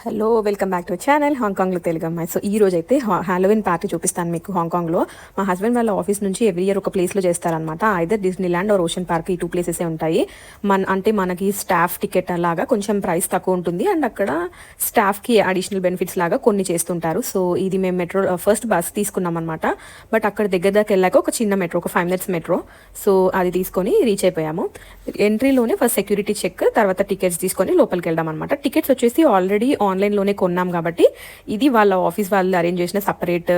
Hello welcome back to channel హాంకాంగ్లో తెలుగు అమ్మాయి. So ఈ రోజు అయితే హాలోవిన్ పార్టీ చూపిస్తాను మీకు హాంకాంగ్లో. మా హస్బెండ్ వాళ్ళ ఆఫీస్ నుంచి ఎవ్రీ ఇయర్ ఒక ప్లేస్లో చేస్తారనమాట. Either Disneyland or Ocean Park, ఈ టూ ప్లేసెసే ఉంటాయి. అంటే మనకి స్టాఫ్ టికెట్ అలాగా కొంచెం ప్రైస్ తక్కువ ఉంటుంది అండ్ అక్కడ స్టాఫ్కి అడిషనల్ బెనిఫిట్స్ లాగా కొన్ని చేస్తుంటారు. సో ఇది మేము మెట్రో ఫస్ట్ బస్ తీసుకున్నాం అనమాట. బట్ అక్కడ దగ్గర దగ్గర వెళ్ళాక ఒక చిన్న మెట్రో, ఒక 5 minutes మెట్రో, సో అది తీసుకొని రీచ్ అయిపోయాము. ఎంట్రీలోనే ఫస్ట్ సెక్యూరిటీ చెక్, తర్వాత టికెట్స్ తీసుకొని లోపలికి వెళ్దాం అనమాట. టికెట్స్ వచ్చేసి ఆల్రెడీ ఆన్లైన్లోనే కొన్నాం కాబట్టి ఇది వాళ్ళ ఆఫీస్ వాళ్ళు అరేంజ్ చేసిన సపరేట్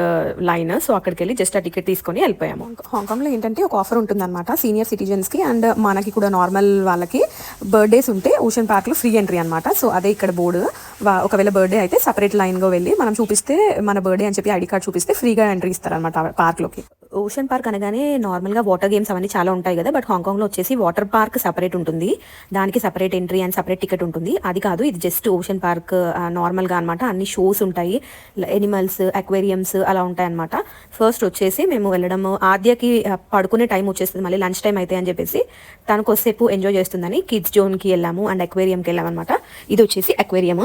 లైన్. సో అక్కడికి వెళ్ళి జస్ట్ ఆ టికెట్ తీసుకొని వెళ్ళిపోయాము. హాంకాంగ్లో ఏంటంటే ఒక ఆఫర్ ఉంటుందన్నమాట సీనియర్ సిటిజన్స్కి అండ్ మనకి కూడా నార్మల్ వాళ్ళకి బర్త్డేస్ ఉంటే ఓషన్ పార్క్లో ఫ్రీ ఎంట్రీ అనమాట. సో అదే ఇక్కడ బోర్డు. ఒకవేళ బర్త్డే అయితే సపరేట్ లైన్గా వెళ్ళి మనం చూపిస్తే, మన బర్త్డే అని చెప్పి ఐడి కార్డ్ చూపిస్తే ఫ్రీగా ఎంట్రీ ఇస్తారనమాట పార్క్లోకి. ఓషన్ పార్క్ అనగానే నార్మల్గా వాటర్ గేమ్స్ అవన్నీ చాలా ఉంటాయి కదా, బట్ హాంకాంగ్లో వచ్చేసి వాటర్ పార్క్ సపరేట్ ఉంటుంది. దానికి separate entry and separate ticket ఉంటుంది. అది కాదు, ఇది జస్ట్ ఓషన్ పార్క్ నార్మల్గా అనమాట. అన్ని షోస్ ఉంటాయి, ఎనిమల్స్, అక్వేరియమ్స్ అలా ఉంటాయి అనమాట. ఫస్ట్ వచ్చేసి మేము వెళ్ళడం, ఆద్యకి పడుకునే టైం వచ్చేస్తుంది, మళ్ళీ లంచ్ టైం అయితే అని చెప్పేసి తను కొద్దిసేపు ఎంజాయ్ చేస్తుందని కిడ్స్ జోన్కి వెళ్ళాము అండ్ అక్వేరియంకి వెళ్ళాము అనమాట. ఇది వచ్చేసి అక్వేరియం,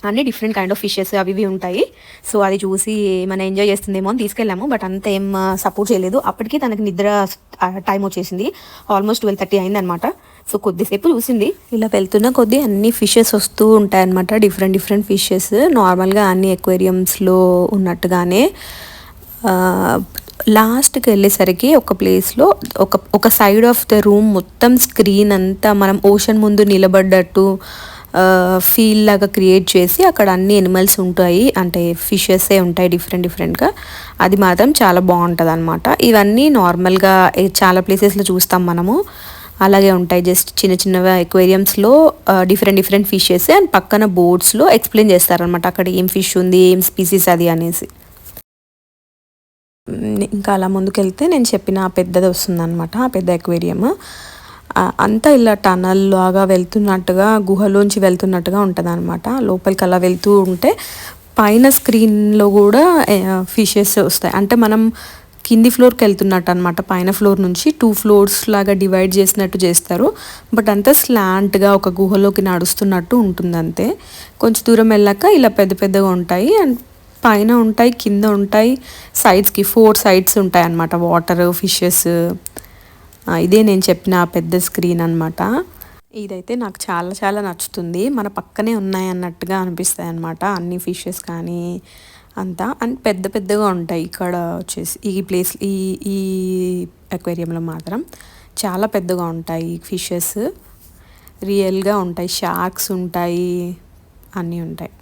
అన్ని డిఫరెంట్ కైండ్ ఆఫ్ ఫిషెస్ అవి ఇవి ఉంటాయి. సో అది చూసి ఏమైనా ఎంజాయ్ చేస్తుందేమో అని తీసుకెళ్ళాము, బట్ అంత ఏం సపోర్ట్ చేయలేదు. అప్పటికి తనకి నిద్ర టైం వచ్చేసింది, ఆల్మోస్ట్ 12:30 అయిందనమాట. సో కొద్దిసేపు చూసింది. ఇలా వెళ్తున్న కొద్దీ అన్ని ఫిషెస్ వస్తూ ఉంటాయి అనమాట, డిఫరెంట్ డిఫరెంట్ ఫిషెస్, నార్మల్గా అన్ని ఎక్వేరియంస్లో ఉన్నట్టుగానే. లాస్ట్కి వెళ్ళేసరికి ఒక ప్లేస్లో ఒక సైడ్ ఆఫ్ ద రూమ్ మొత్తం స్క్రీన్ అంతా మనం ఓషన్ ముందు నిలబడ్డట్టు ఫీల్ లాగా క్రియేట్ చేసి అక్కడ అన్ని ఎనిమల్స్ ఉంటాయి, అంటే ఫిషెసే ఉంటాయి డిఫరెంట్ డిఫరెంట్గా. అది మాత్రం చాలా బాగుంటుంది అనమాట. ఇవన్నీ నార్మల్గా చాలా ప్లేసెస్లో చూస్తాం మనము, అలాగే ఉంటాయి. జస్ట్ చిన్న చిన్నగా ఎక్వేరియంస్లో డిఫరెంట్ డిఫరెంట్ ఫిషెస్ అండ్ పక్కన బోర్డ్స్లో ఎక్స్ప్లెయిన్ చేస్తారనమాట అక్కడ ఏం ఫిష్ ఉంది, ఏం స్పీసీస్ అది అనేసి. ఇంకా అలా ముందుకెళ్తే నేను చెప్పిన పెద్దది వస్తుందన్నమాట, ఆ పెద్ద ఎక్వేరియం. అంతా ఇలా టనల్ లాగా వెళ్తున్నట్టుగా, గుహలోంచి వెళ్తున్నట్టుగా ఉంటుంది అనమాట. లోపలికి అలా వెళ్తూ ఉంటే పైన స్క్రీన్లో కూడా ఫిషెస్ వస్తాయి. అంటే మనం కింది ఫ్లోర్కి వెళ్తున్నట్టు అనమాట, పైన ఫ్లోర్ నుంచి 2 floors లాగా డివైడ్ చేసినట్టు చేస్తారు. బట్ అంతా స్లాంట్గా ఒక గుహలోకి నడుస్తున్నట్టు ఉంటుంది అంతే. కొంచెం దూరం వెళ్ళాక ఇలా పెద్ద పెద్దగా ఉంటాయి అండ్ పైన ఉంటాయి, కింద ఉంటాయి, సైడ్స్కి 4 sides ఉంటాయి అన్నమాట, వాటర్, ఫిషెస్. ఇదే నేను చెప్పిన పెద్ద స్క్రీన్ అనమాట. ఇదైతే నాకు చాలా చాలా నచ్చుతుంది, మన పక్కనే ఉన్నాయి అన్నట్టుగా అనిపిస్తాయి అన్నమాట అన్ని ఫిషెస్ కానీ అంతా. అండ్ పెద్ద పెద్దగా ఉంటాయి ఇక్కడ వచ్చేసి ఈ ప్లేస్, ఈ ఈ అక్వేరియంలో మాత్రం చాలా పెద్దగా ఉంటాయి ఫిషెస్, రియల్గా ఉంటాయి, షార్క్స్ ఉంటాయి, అన్నీ ఉంటాయి.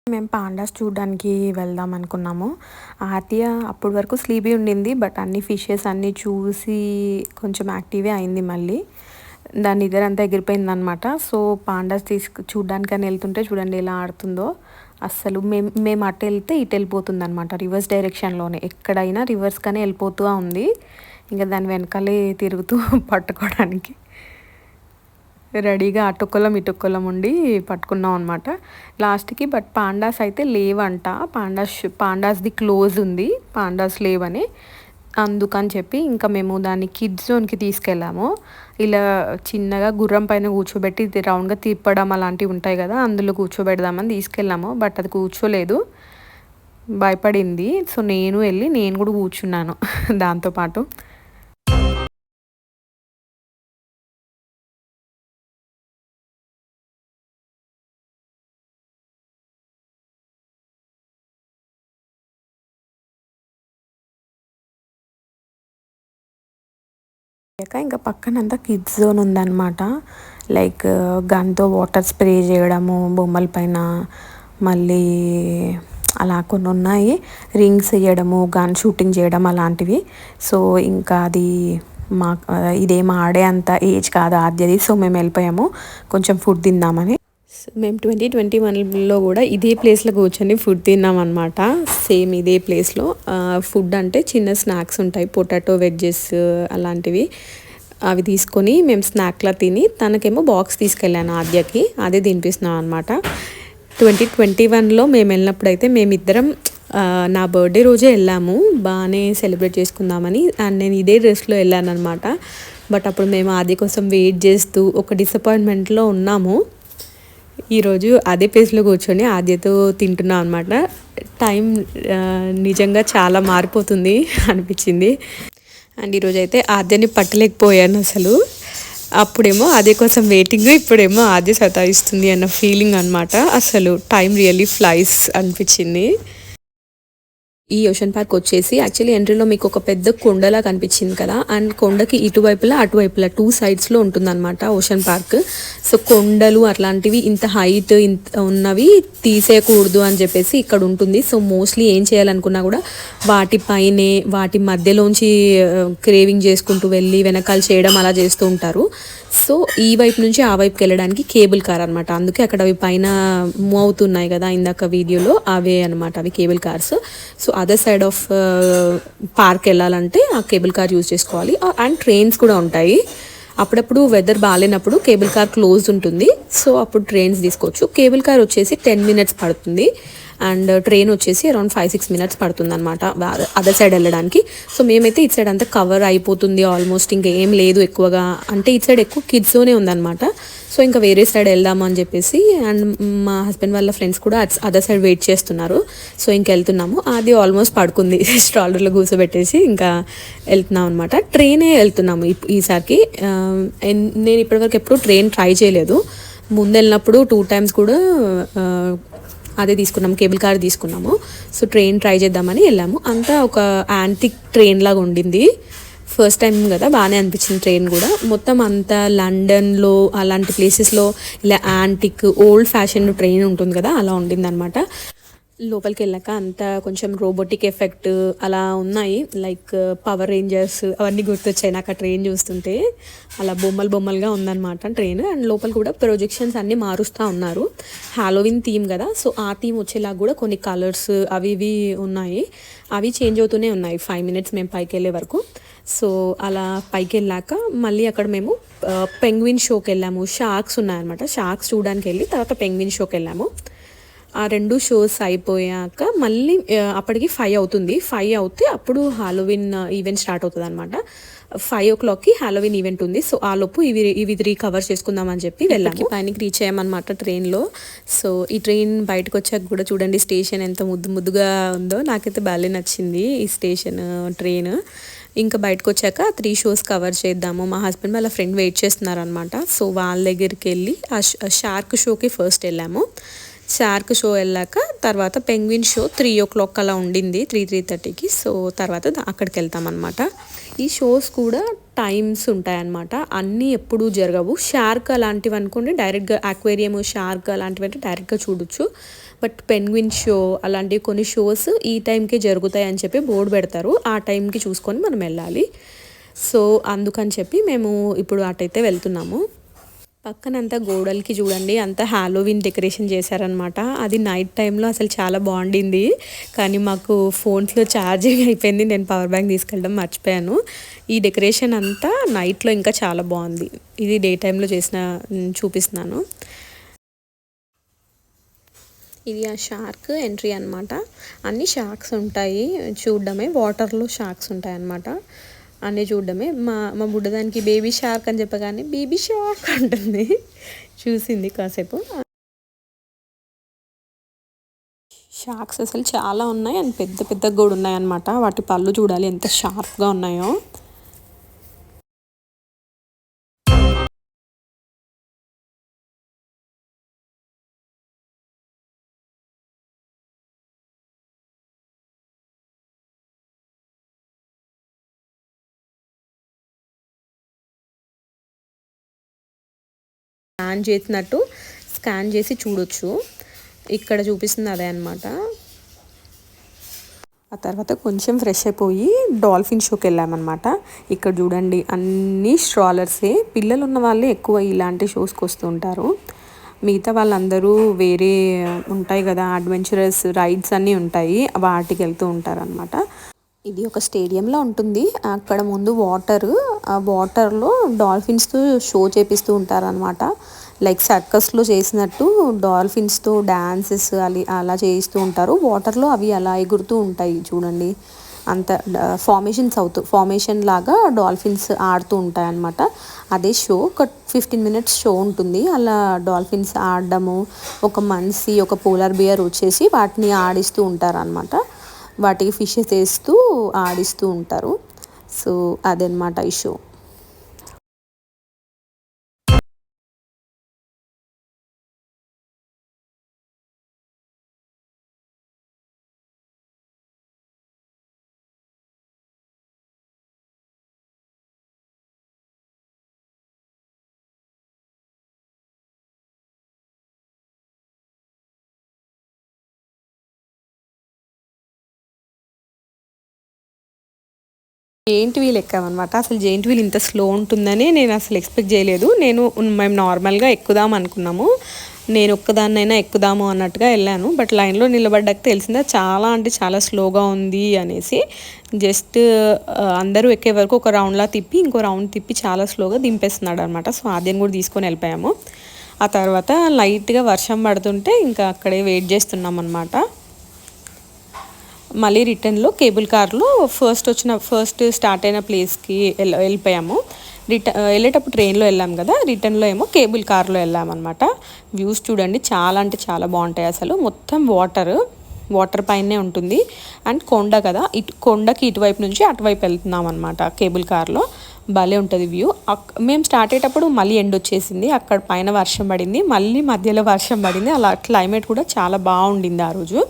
మేము పాండాస్ చూడడానికి వెళ్దాం అనుకున్నాము. ఆద్య అప్పటి వరకు స్లీపీ ఉండింది, బట్ అన్ని ఫిషెస్ అన్నీ చూసి కొంచెం యాక్టివే అయింది మళ్ళీ. దాని నిద్ర అంతా ఎగిరిపోయిందనమాట. సో పాండాస్ చూడడానికని వెళ్తుంటే చూడండి ఎలా ఆడుతుందో. అస్సలు మేము అటు వెళ్తే ఇటు వెళ్ళిపోతుంది అనమాట, రివర్స్ డైరెక్షన్లోనే, ఎక్కడైనా రివర్స్గానే వెళ్ళిపోతూ ఉంది. ఇంకా దాని వెనకాలే తిరుగుతూ పట్టుకోవడానికి రెడీగా అటుకొల్లం ఇటుకొల్లం ఉండి పట్టుకున్నాం అనమాట లాస్ట్కి. బట్ పాండాస్ అయితే లేవంట, పాండాస్ది క్లోజ్ ఉంది, పాండాస్ లేవని. అందుకని చెప్పి ఇంకా మేము దాన్ని కిడ్స్ జోన్కి తీసుకెళ్ళాము. ఇలా చిన్నగా గుర్రం పైన కూర్చోబెట్టి రౌండ్గా తిప్పడం అలాంటివి ఉంటాయి కదా, అందులో కూర్చోబెడదామని తీసుకెళ్ళాము. బట్ అది కూర్చోలేదు, భయపడింది. సో నేను కూడా కూర్చున్నాను దాంతోపాటు. ఇంకా పక్కనంతా కిడ్స్ జోన్ ఉందన్నమాట. లైక్ గన్తో వాటర్ స్ప్రే చేయడము బొమ్మల పైన, మళ్ళీ అలా కొన్ని ఉన్నాయి. రింగ్స్ వేయడము, గన్ షూటింగ్ చేయడం అలాంటివి. సో ఇంకా అది మా ఇదేం ఆడే అంత ఏజ్ కాదు ఆద్యది. సో మేము వెళ్ళిపోయాము కొంచెం ఫుడ్ తిందామని. మేము 2021లో కూడా ఇదే ప్లేస్లో కూర్చొని ఫుడ్ తిన్నాం అనమాట. సేమ్ ఇదే ప్లేస్లో. ఫుడ్ అంటే చిన్న స్నాక్స్ ఉంటాయి, పొటాటో వెజ్జెస్ అలాంటివి. అవి తీసుకొని మేము స్నాక్లా తిని, తనకేమో బాక్స్ తీసుకెళ్ళాను ఆద్యకి, అదే తినిపిస్తున్నాం అనమాట. 2021లో మేము వెళ్ళినప్పుడు అయితే మేమిద్దరం నా బర్త్డే రోజే వెళ్ళాము, బాగానే సెలబ్రేట్ చేసుకుందామని. అండ్ నేను ఇదే డ్రెస్లో వెళ్ళాను అనమాట. బట్ అప్పుడు మేము ఆద్య కోసం వెయిట్ చేస్తూ ఒక డిసప్పాయింట్మెంట్లో ఉన్నాము. ఈరోజు అదే ప్లేస్లో కూర్చొని ఆద్యతో తింటున్నాం అనమాట. టైం నిజంగా చాలా మారిపోతుంది అనిపించింది. అండ్ ఈరోజు అయితే ఆద్యని పట్టలేకపోయాను అసలు. అప్పుడేమో ఆద్య కోసం వెయిటింగ్, ఇప్పుడేమో ఆద్య సతాయిస్తుంది అన్న ఫీలింగ్ అనమాట. అసలు టైం రియల్లీ ఫ్లైస్ అనిపించింది. ఈ ఓషన్ పార్క్ వచ్చేసి యాక్చువల్లీ ఎంట్రీలో మీకు ఒక పెద్ద కొండలా కనిపించింది కదా, అండ్ కొండకి ఇటువైపులా అటువైపులా 2 సైడ్స్లో ఉంటుందన్నమాట ఓషన్ పార్క్. సో కొండలు అట్లాంటివి ఇంత హైట్ ఇంత ఉన్నవి తీసేయకూడదు అని చెప్పేసి ఇక్కడ ఉంటుంది. సో మోస్ట్లీ ఏం చేయాలనుకున్నా కూడా వాటిపైనే వాటి మధ్యలోంచి క్రేవింగ్ చేసుకుంటూ వెళ్ళి వెనకాల చేయడం అలా చేస్తూ ఉంటారు. సో ఈ వైపు నుంచి ఆ వైపుకి వెళ్ళడానికి కేబుల్ కార్ అనమాట. అందుకే అక్కడ అవి పైన మూవ్ అవుతున్నాయి కదా ఇందాక వీడియోలో, అవే అనమాట అవి cable cars. So other side of park వెళ్ళాలంటే ఆ కేబుల్ కార్ యూజ్ చేసుకోవాలి. అండ్ ట్రైన్స్ కూడా ఉంటాయి. అప్పుడప్పుడు వెదర్ బాగాలేనప్పుడు కేబుల్ కార్ క్లోజ్ ఉంటుంది. సో అప్పుడు ట్రైన్స్ తీసుకోవచ్చు. కేబుల్ కార్ వచ్చేసి 10 minutes పడుతుంది. అండ్ ట్రైన్ వచ్చేసి అరౌండ్ 5-6 minutes పడుతుంది అనమాట అదర్ సైడ్ వెళ్ళడానికి. సో మేమైతే ఇటు సైడ్ అంతా కవర్ అయిపోతుంది ఆల్మోస్ట్, ఇంకా ఏం లేదు ఎక్కువగా. అంటే ఇటు సైడ్ ఎక్కువ కిడ్స్తోనే ఉందన్నమాట. సో ఇంకా వేరే సైడ్ వెళ్దాము అని చెప్పేసి, అండ్ మా హస్బెండ్ వాళ్ళ ఫ్రెండ్స్ కూడా అదర్ సైడ్ వెయిట్ చేస్తున్నారు. సో ఇంక వెళ్తున్నాము. అది ఆల్మోస్ట్ పడుకుంది స్ట్రాలర్లో కూర్చోబెట్టేసి ఇంకా వెళ్తున్నాం అనమాట. ట్రైనే వెళ్తున్నాము ఈసారికి. నేను ఇప్పటివరకు ఎప్పుడు ట్రైన్ ట్రై చేయలేదు. ముందు వెళ్ళినప్పుడు 2 times కూడా అదే తీసుకున్నాము, కేబుల్ కార్ తీసుకున్నాము. సో ట్రైన్ ట్రై చేద్దామని వెళ్ళాము. అంతా ఒక యాంటిక్ ట్రైన్ లాగా ఉండింది. ఫస్ట్ టైం కదా, బాగానే అనిపించింది ట్రైన్ కూడా. మొత్తం అంతా లండన్లో అలాంటి ప్లేసెస్లో ఇలా యాంటిక్ ఓల్డ్ ఫ్యాషన్ ట్రైన్ ఉంటుంది కదా, అలా ఉండింది అనమాట. లోపలికి వెళ్ళాక అంతా కొంచెం రోబోటిక్ ఎఫెక్ట్ అలా ఉన్నాయి. లైక్ పవర్ రేంజర్స్ అవన్నీ గుర్తొచ్చాయి నాకు ఆ ట్రైన్ చూస్తుంటే. అలా బొమ్మలుగా ఉందన్నమాట ట్రైన్. అండ్ లోపల కూడా ప్రొజెక్షన్స్ అన్నీ మారుస్తూ ఉన్నారు. హాలోవిన్ థీమ్ కదా, సో ఆ థీమ్ వచ్చేలాగా కూడా కొన్ని కలర్స్ అవి ఇవి ఉన్నాయి. అవి చేంజ్ అవుతూనే ఉన్నాయి 5 minutes మేము పైకి వెళ్ళే వరకు. సో అలా పైకి వెళ్ళాక మళ్ళీ అక్కడ మేము పెంగ్విన్ షోకి వెళ్ళాము. షార్క్స్ ఉన్నాయన్నమాట. షార్క్స్ చూడడానికి వెళ్ళి తర్వాత పెంగ్విన్ షోకి వెళ్ళాము. ఆ 2 షోస్ అయిపోయాక మళ్ళీ అప్పటికి 5 అవుతుంది. 5 అవుతే అప్పుడు హాలోవిన్ ఈవెంట్ స్టార్ట్ అవుతుంది అనమాట. 5 o'clockకి హాలోవిన్ ఈవెంట్ ఉంది. సో ఆ లోపు ఇవి 3 కవర్ చేసుకుందాం అని చెప్పి వెళ్ళాము. పైనకి రీచ్ అయ్యామన్నమాట ట్రైన్లో. సో ఈ ట్రైన్ బయటకు వచ్చాక కూడా చూడండి స్టేషన్ ఎంత ముద్దుగా ఉందో. నాకైతే బాగా నచ్చింది ఈ స్టేషన్, ట్రైన్. ఇంకా బయటకు వచ్చాక 3 shows కవర్ చేద్దాము. మా హస్బెండ్ వాళ్ళ ఫ్రెండ్ వెయిట్ చేస్తున్నారనమాట. సో వాళ్ళ దగ్గరికి వెళ్ళి ఆ షార్క్ షోకి ఫస్ట్ వెళ్ళాము. షార్క్ షో వెళ్ళాక తర్వాత పెంగ్విన్ షో 3 o'clock అలా ఉండింది, 3-3:30కి. సో తర్వాత అక్కడికి వెళ్తామన్నమాట. ఈ షోస్ కూడా టైమ్స్ ఉంటాయన్నమాట. అన్నీ ఎప్పుడూ జరగవు. షార్క్ అలాంటివి అనుకోండి డైరెక్ట్గా అక్వేరియం, షార్క్ అలాంటివి అంటే డైరెక్ట్గా చూడొచ్చు. బట్ పెంగ్విన్ షో అలాంటివి కొన్ని షోస్ ఈ టైంకే జరుగుతాయి అని చెప్పి బోర్డు పెడతారు. ఆ టైంకి చూసుకొని మనం వెళ్ళాలి. సో అందుకని చెప్పి మేము ఇప్పుడు అటైతే వెళ్తున్నాము. పక్కనంతా గోడలకి చూడండి అంతా హాలోవిన్ డెకరేషన్ చేశారనమాట. అది నైట్ టైంలో అసలు చాలా బాగుండింది. కానీ మాకు ఫోన్స్లో ఛార్జింగ్ అయిపోయింది, నేను పవర్ బ్యాంక్ తీసుకెళ్ళడం మర్చిపోయాను. ఈ డెకరేషన్ అంతా నైట్లో ఇంకా చాలా బాగుంది. ఇది డే టైంలో చేసిన చూపిస్తున్నాను. ఇది ఆ షార్క్ ఎంట్రీ అనమాట. అన్ని షార్క్స్ ఉంటాయి, చూడడమే. వాటర్లో షార్క్స్ ఉంటాయి అన్నమాట. అన్నీ చూడడమే. మా బుడ్డదానికి బేబీ షార్క్ అని చెప్పగానే బేబీ షార్క్ అంటుంది. చూసింది కాసేపు. షార్క్స్ అసలు చాలా ఉన్నాయి అండ్ పెద్ద కూడా ఉన్నాయి అన్నమాట. వాటి పళ్ళు చూడాలి ఎంత షార్ప్గా ఉన్నాయో. స్కాన్ చేసి చూడొచ్చు. ఇక్కడ చూపిస్తుంది అదే అనమాట. ఆ తర్వాత కొంచెం ఫ్రెష్ అయిపోయి డాల్ఫిన్ షోకి వెళ్ళామన్నమాట. ఇక్కడ చూడండి అన్ని స్ట్రాలర్సే, పిల్లలు ఉన్న వాళ్ళే ఎక్కువ ఇలాంటి షోస్కి వస్తూ ఉంటారు. మిగతా వాళ్ళందరూ వేరే ఉంటాయి కదా అడ్వెంచరస్ రైడ్స్ అన్నీ ఉంటాయి, వాటికి వెళ్తూ ఉంటారనమాట. ఇది ఒక స్టేడియంలో ఉంటుంది. అక్కడ ముందు ఆ వాటర్లో డాల్ఫిన్స్తో షో చేపిస్తూ ఉంటారనమాట. లైక్ సర్కస్లో చేసినట్టు డాల్ఫిన్స్తో డ్యాన్సెస్ అలా చేయిస్తూ ఉంటారు. వాటర్లో అవి అలా ఎగురుతూ ఉంటాయి చూడండి. అంత ఫార్మేషన్ లాగా డాల్ఫిన్స్ ఆడుతూ ఉంటాయి అన్నమాట. అదే షో ఒక 15 minutes షో ఉంటుంది. అలా డాల్ఫిన్స్ ఆడడము, ఒక పోలార్ బియర్ వచ్చేసి వాటిని ఆడిస్తూ ఉంటారు అనమాట. వాటికి ఫిషెస్ వేస్తూ ఆడిస్తూ ఉంటారు. సో అదనమాట ఈ షో. Giant wheel ఎక్కామన్నమాట. అసలు జెయింట్ వీల్ ఇంత స్లో ఉంటుందని నేను అసలు ఎక్స్పెక్ట్ చేయలేదు. మేము నార్మల్గా ఎక్కుదాం అనుకున్నాము. నేను ఒక్కదాన్నైనా ఎక్కుదాము అన్నట్టుగా వెళ్ళాను. బట్ లైన్లో నిలబడ్డాక తెలిసిందా చాలా అంటే చాలా స్లోగా ఉంది అనేసి. జస్ట్ అందరూ ఎక్కే వరకు ఒక రౌండ్లా తిప్పి ఇంకో రౌండ్ తిప్పి చాలా స్లోగా దింపేస్తున్నాడు అనమాట. సో అదేని కూడా తీసుకొని వెళ్ళిపోయాము. ఆ తర్వాత లైట్గా వర్షం పడుతుంటే ఇంకా అక్కడే వెయిట్ చేస్తున్నాం అనమాట. మళ్ళీ రిటర్న్లో కేబుల్ కార్లో ఫస్ట్ స్టార్ట్ అయిన ప్లేస్కి వెళ్ళిపోయాము. వెళ్ళేటప్పుడు ట్రైన్లో వెళ్ళాం కదా, రిటర్న్లో ఏమో కేబుల్ కార్లో వెళ్ళామన్నమాట. వ్యూస్ చూడండి చాలా అంటే చాలా బాగుంటాయి. అసలు మొత్తం వాటర్ పైనే ఉంటుంది. అండ్ కొండ కదా, కొండకి ఇటువైపు నుంచి అటువైపు వెళ్తున్నాం అనమాట కేబుల్ కార్లో. భలే ఉంటుంది వ్యూ. మేము స్టార్ట్ అయ్యేటప్పుడు మళ్ళీ ఎండ్ వచ్చేసింది. అక్కడ పైన వర్షం పడింది, మళ్ళీ మధ్యలో వర్షం పడింది. అలా క్లైమేట్ కూడా చాలా బాగుండింది ఆ రోజు.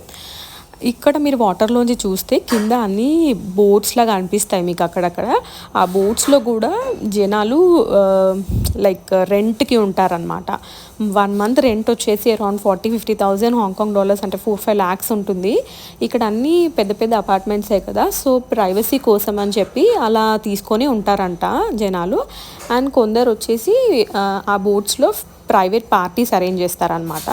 ఇక్కడ మీరు వాటర్లోంచి చూస్తే కింద అన్ని బోట్స్ లాగా అనిపిస్తాయి మీకు అక్కడక్కడ. ఆ బోట్స్లో కూడా జనాలు లైక్ రెంట్కి ఉంటారనమాట. 1 month రెంట్ వచ్చేసి అరౌండ్ 40,000-50,000 హాంకాంగ్ డాలర్స్, అంటే 4-5 lakhs ఉంటుంది. ఇక్కడ అన్నీ పెద్ద పెద్ద అపార్ట్మెంట్సే కదా, సో ప్రైవసీ కోసం అని చెప్పి అలా తీసుకొని ఉంటారంట జనాలు. అండ్ కొందరు వచ్చేసి ఆ బోట్స్లో ప్రైవేట్ పార్టీస్ అరేంజ్ చేస్తారనమాట.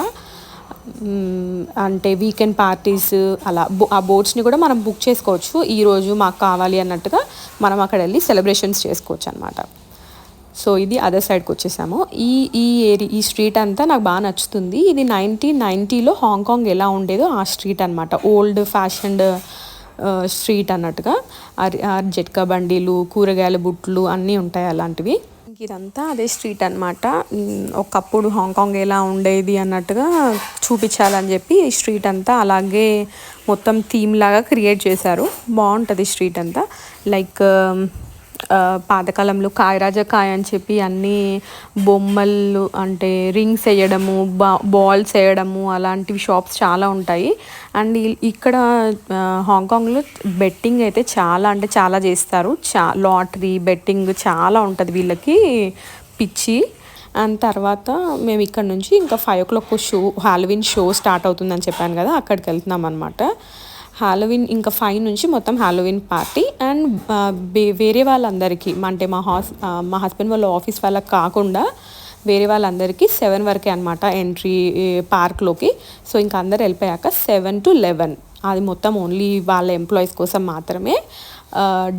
అంటే వీకెండ్ పార్టీస్ అలా ఆ బోట్స్ని కూడా మనం బుక్ చేసుకోవచ్చు. ఈరోజు మాకు కావాలి అన్నట్టుగా మనం అక్కడ వెళ్ళి సెలబ్రేషన్స్ చేసుకోవచ్చు అనమాట. సో ఇది అదర్ సైడ్కి వచ్చేసాము. ఈ స్ట్రీట్ అంతా నాకు బాగా నచ్చుతుంది. ఇది 1990లో హాంకాంగ్ ఎలా ఉండేదో ఆ స్ట్రీట్ అనమాట. ఓల్డ్ ఫ్యాషన్డ్ స్ట్రీట్ అన్నట్టుగా. జట్కా బండీలు, కూరగాయల బుట్లు అన్నీ ఉంటాయి అలాంటివి. ఇదంతా అదే స్ట్రీట్ అనమాట. ఒకప్పుడు హాంకాంగ్ ఎలా ఉండేది అన్నట్టుగా చూపించాలని చెప్పి ఈ స్ట్రీట్ అంతా అలాగే మొత్తం థీమ్ లాగా క్రియేట్ చేశారు. బాగుంటుంది స్ట్రీట్ అంతా. లైక్ పాతకాలంలో కాయ అని చెప్పి అన్నీ బొమ్మలు అంటే రింగ్స్ వేయడము, బాల్స్ వేయడము అలాంటివి షాప్స్ చాలా ఉంటాయి. అండ్ ఇక్కడ హాంకాంగ్లో బెట్టింగ్ అయితే చాలా అంటే చాలా చేస్తారు. లాటరీ బెట్టింగ్ చాలా ఉంటుంది వీళ్ళకి పిచ్చి. అండ్ తర్వాత మేము ఇక్కడ నుంచి ఇంకా 5 o'clock హాలోవీన్ షో స్టార్ట్ అవుతుందని చెప్పాను కదా, అక్కడికి వెళ్తున్నాం అనమాట. హాలోవీన్ ఇంకా 5 నుంచి మొత్తం హాలోవీన్ పార్టీ. అండ్ వేరే వాళ్ళందరికీ అంటే మా హస్బెండ్ వాళ్ళ ఆఫీస్ వాళ్ళకి కాకుండా వేరే వాళ్ళందరికీ 7 వరకే అనమాట ఎంట్రీ పార్క్లోకి. సో ఇంకా అందరు వెళ్ళిపోయాక 7 to 11 అది మొత్తం ఓన్లీ వాళ్ళ ఎంప్లాయీస్ కోసం మాత్రమే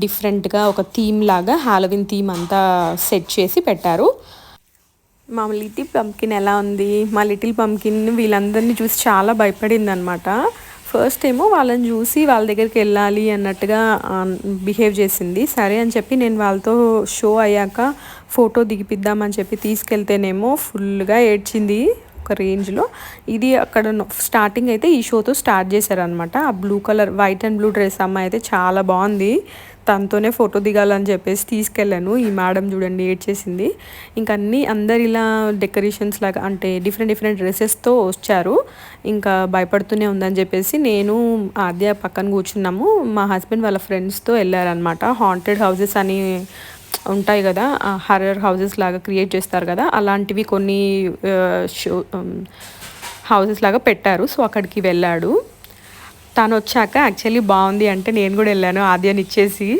డిఫరెంట్గా ఒక థీమ్ లాగా హాలోవీన్ థీమ్ అంతా సెట్ చేసి పెట్టారు. మా లిటిల్ పంకిన్ ఎలా ఉంది? మా లిటిల్ పంకిన్ వీళ్ళందరినీ చూసి చాలా భయపడింది అనమాట. ఫస్ట్ ఏమో వాళ్ళని చూసి వాళ్ళ దగ్గరికి వెళ్ళాలి అన్నట్టుగా బిహేవ్ చేసింది. సరే అని చెప్పి నేను వాళ్ళతో షో అయ్యాక ఫోటో దిగిపిద్దామని చెప్పి తీసుకెళ్తేనేమో ఫుల్గా ఏడ్చింది ఒక రేంజ్లో. ఇది అక్కడ స్టార్టింగ్ అయితే ఈ షోతో స్టార్ట్ చేశారనమాట. ఆ blue colour white and blue dress అమ్మాయి అయితే చాలా బాగుంది. తనతోనే ఫోటో దిగాలని చెప్పేసి తీసుకెళ్ళాను. ఈ మేడం చూడండి ఏడ్చేసింది. ఇంకా అందరు ఇలా డెకరేషన్స్ లాగా అంటే డిఫరెంట్ డ్రెస్సెస్తో వచ్చారు. ఇంకా భయపడుతూనే ఉందని చెప్పేసి నేను ఆద్య పక్కన కూర్చున్నాము. మా హస్బెండ్ వాళ్ళ ఫ్రెండ్స్తో వెళ్ళారనమాట. హాంటెడ్ హౌసెస్ అని ఉంటాయి కదా, హర్రర్ హౌసెస్ లాగా క్రియేట్ చేస్తారు కదా, అలాంటివి కొన్ని హౌసెస్ లాగా పెట్టారు. సో అక్కడికి వెళ్ళాడు. తను వచ్చాక యాక్చువల్లీ బాగుంది అంటే నేను కూడా వెళ్ళాను ఆద్యని ఇచ్చేసి.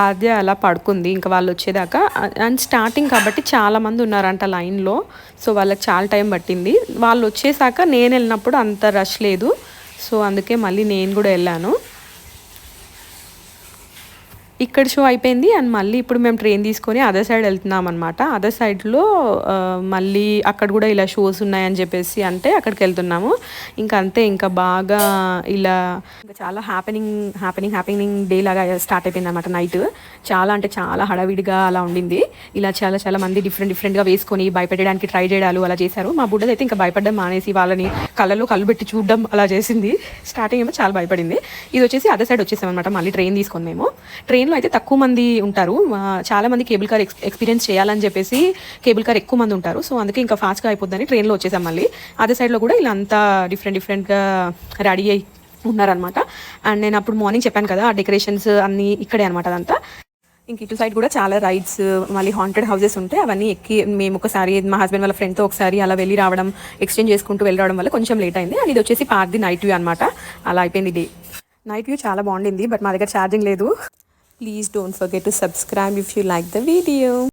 ఆద్య అలా పడుకుంది ఇంకా వాళ్ళు వచ్చేదాకా. అండ్ స్టార్టింగ్ కాబట్టి చాలామంది ఉన్నారంట లైన్లో. సో వాళ్ళకి చాలా టైం పట్టింది. వాళ్ళు వచ్చేసాక నేను వెళ్ళినప్పుడు అంత రష్ లేదు. సో అందుకే మళ్ళీ నేను కూడా వెళ్ళాను. ఇక్కడ షో అయిపోయింది. అండ్ మళ్ళీ ఇప్పుడు మేము ట్రైన్ తీసుకొని అదర్ సైడ్ వెళ్తున్నాం అనమాట. అదర్ సైడ్లో మళ్ళీ అక్కడ కూడా ఇలా షోస్ ఉన్నాయని చెప్పేసి అంటే అక్కడికి వెళ్తున్నాము. ఇంకా అంతే, ఇంకా బాగా ఇలా ఇంకా చాలా హ్యాపెనింగ్ డే లాగా స్టార్ట్ అయిపోయింది అనమాట. నైట్ చాలా అంటే చాలా హడావిడిగా అలా ఉండింది. ఇలా చాలా మంది డిఫరెంట్గా వేసుకొని భయపెట్టడానికి ట్రై చేయడాలు అలా చేశారు. మా బుడ్డది అయితే ఇంకా భయపడడం మానేసి వాళ్ళని కళ్ళలో కళ్ళు పెట్టి చూడడం అలా చేసింది. స్టార్టింగ్ ఏమో చాలా భయపడింది. ఇది వచ్చేసి అదర్ సైడ్ వచ్చేసాం అనమాట. మళ్ళీ ట్రైన్ తీసుకొని మేము ట్రైన్లో అయితే తక్కువ మంది ఉంటారు. చాలా మంది కేబుల్ కార్ ఎక్స్పీరియన్స్ చేయాలని చెప్పేసి కేబుల్ కార్ ఎక్కువ మంది ఉంటారు. సో అందుకే ఇంకా ఫాస్ట్గా అయిపోద్దని ట్రైన్లో వచ్చేసాం. మళ్ళీ అదే సైడ్లో కూడా ఇలా అంతా డిఫరెంట్గా రెడీ అయ్యి ఉన్నారనమాట. అండ్ నేను అప్పుడు మార్నింగ్ చెప్పాను కదా, ఆ డెకరేషన్స్ అన్నీ ఇక్కడే అనమాట. అదంతా ఇంక ఇటు సైడ్ కూడా చాలా రైడ్స్, మళ్ళీ హాంటెడ్ హౌసెస్ ఉంటాయి. అవన్నీ ఎక్కి మేము ఒకసారి మా హస్బెండ్ వాళ్ళ ఫ్రెండ్తో ఒకసారి అలా వెళ్ళి రావడం, ఎక్స్చేంజ్ చేసుకుంటూ వెళ్ళి రావడం వల్ల కొంచెం లేట్ అయింది. అండ్ ఇది వచ్చేసి పార్క్ ది నైట్ వ్యూ అనమాట. అలా అయిపోయింది డే. నైట్ వ్యూ చాలా బాగుండింది, బట్ మా దగ్గర ఛార్జింగ్ లేదు. Please don't forget to subscribe if you like the video.